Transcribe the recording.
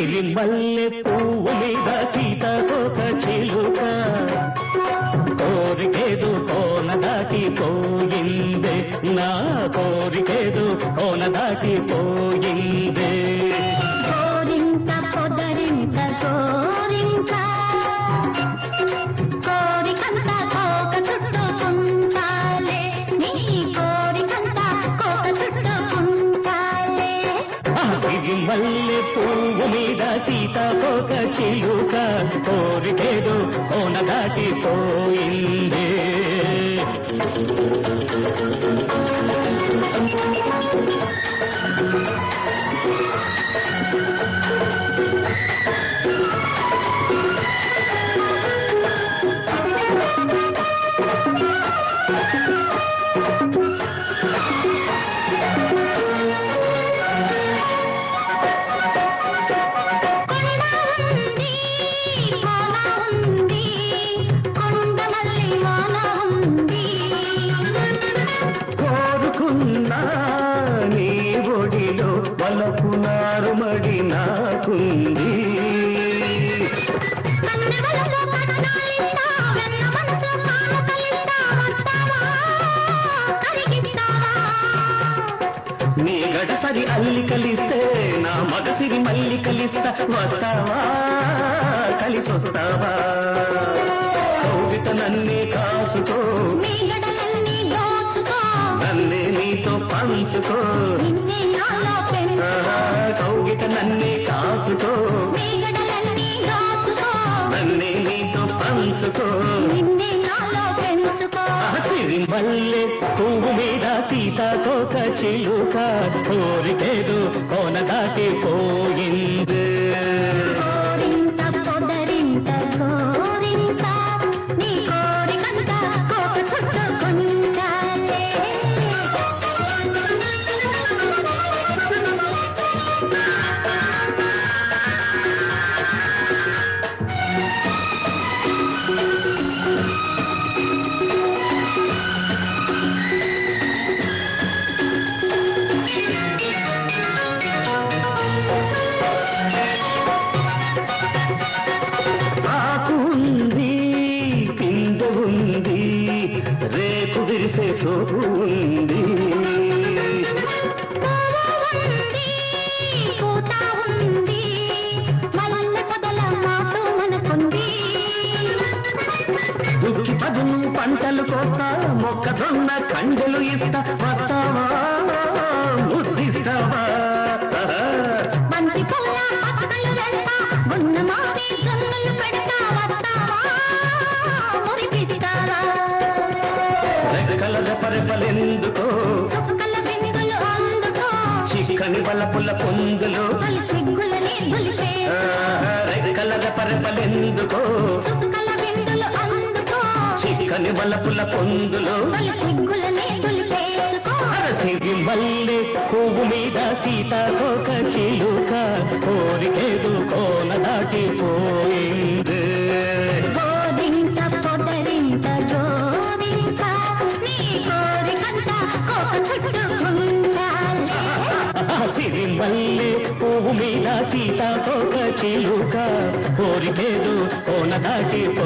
సిరిమల్లె పువ్వు మీద సీతాకోక చిలుక కోరికేదు కోన దాటిపోయిందే నా కోరికేదు కోన దాటిపోయిందే కోరింత పొదరింత కోరింత కోరికంత కోక చుట్టుకుంటాలే నీ కోరికంత కోక చుట్టుకుంటాలే సిరిమల్లె పువ్వు మీద సీతాకోక చిలుక కోరికేదు కోన దాటిపోయిందే కోరుకున్నా నీ ఒడిలో వలపు నారుమడి నాకుంది నీ గడసరి అల్లికలిస్తే నా మగసిరి మల్లికలిస్తా వస్తావా కలిసొస్తావా కౌగిట నన్నే కాచుకో నన్నే నీతో పంచుకో కౌగిట నన్నే కాచుకో నన్నే నీతో పంచుకో సిరిమల్లె పువ్వు మీద సీతాకోక చిలుక కోరికేదు కోన దాటిపోయింది రేపు విరిసే సోపు ఉంది దుక్కి పదును పంటలు కోస్తా మొక్కజొన్న కండెలు ఇస్తా వస్తావా ముద్దిస్తావా రెక్కలద పరెపలెందుకో చిక్కని బలపుల పొందులు రెక్కలద పరెపలెందుకో చిక్కని బలపుల పొందులు సిరిమల్లె పువ్వు మీద సీతాకోక చిలుక కోరికేదు కోన దాటిపోయింది సిరిమల్లె పువ్వు మీద సీతాకోక చిలుక కోరికేదు కోన దాటిపో